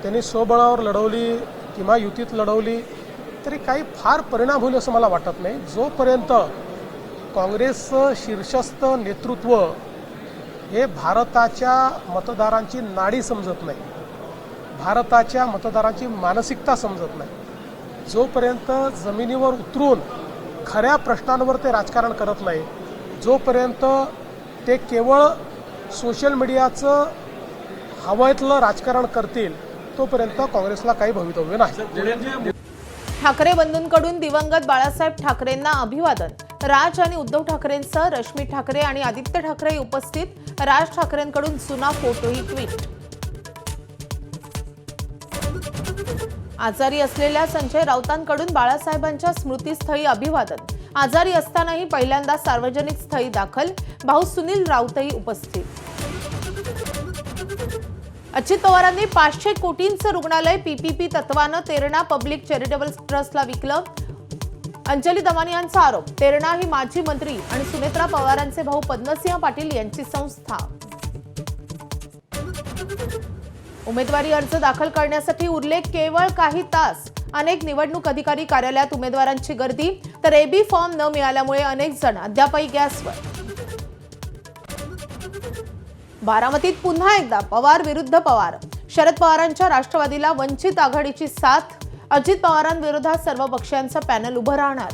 त्यांनी स्वबळावर लढवली किंवा युतीत लढवली तरी काही फार परिणाम होईल असं मला वाटत नाही। जोपर्यंत काँग्रेसचं शीर्षस्थ नेतृत्व हे भारताच्या मतदारांची नाडी समजत नाही, भारताच्या मतदारांची मानसिकता समजत नाही, जोपर्यंत जमिनीवर उतरून खऱ्या प्रश्नांवर ते राजकारण करत नाही, जोपर्यंत ते केवळ सोशल मीडियाचं हवयातलं राजकारण करतील तोपर्यंत काँग्रेसला काही भवितव्य नाही। ठाकरे बंधूंकडून दिवंगत बाळासाहेब ठाकरेंना अभिवादन। राज आणि उद्धव ठाकरेंसह रश्मी ठाकरे आणि आदित्य ठाकरे उपस्थित। राज ठाकरेंकडून जुना फोटोही ट्विट। आजारी असलेल्या संजय राऊतांकडून बाळासाहेबांच्या स्मृतीस्थळी अभिवादन। आजारी असतानाही पहिल्यांदा सार्वजनिक स्थळी दाखल। भाऊ सुनील राऊतही उपस्थित। अजित पवारांनी 500 कोटींचं रुग्णालय पीपीपी तत्वानं तेरणा पब्लिक चॅरिटेबल ट्रस्टला विकलं। अंजली दमानी यांचा आरोप। तेरणा ही माजी मंत्री आणि सुनेत्रा पवारांचे भाऊ पद्मसिंह पाटील यांची संस्था। उमेदवारी अर्ज दाखल करण्यासाठी उरले केवळ काही तास। अनेक निवडणूक अधिकारी कार्यालयात उमेदवारांची गर्दी, तर एबी फॉर्म न मिळाल्यामुळे अनेक जण अद्यापही गॅसवर। बारामतीत पुन्हा एकदा पवार विरुद्ध पवार। शरद पवारांच्या राष्ट्रवादीला वंचित आघाडीची साथ। अजित पवारांविरोधात सर्व पक्षांचं पॅनल उभं राहणार।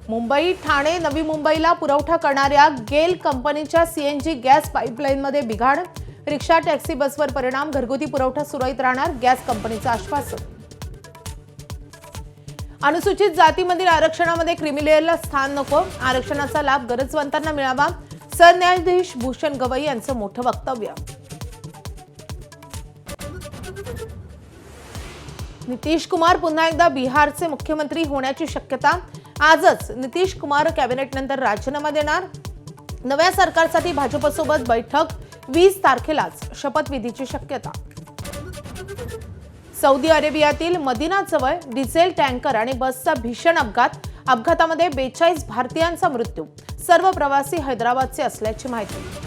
मुंबई ठाणे नवी मुंबईला पुरवठा करणाऱ्या गेल कंपनीच्या सीएनजी गॅस पाईपलाईनमध्ये बिघाड। रिक्षा टॅक्सी बसवर परिणाम, घरगुती पुरवठा सुरळीत राहणार, गॅस कंपनीचं आश्वासन। अनुसूचित जातीमधील आरक्षणामध्ये क्रिमिलेअरला स्थान नको, आरक्षणाचा लाभ गरजवंतांना मिळावा। सरन्यायाधीश भूषण गवई यांचं मोठं वक्तव्य। नितीश कुमार पुन्हा एकदा बिहारचे मुख्यमंत्री होण्याची शक्यता। आजच नितीश कुमार कॅबिनेटनंतर राजीनामा देणार। नव्या सरकारसाठी भाजपसोबत बैठक। 20 तारखेलाच शपथविधीची शक्यता। सौदी अरेबियातील मदिनाजवळ डिझेल टँकर आणि बसचा भीषण अपघात। अपघातामध्ये 42 भारतीयांचा मृत्यू। सर्व प्रवासी हैदराबादचे असल्याची माहिती।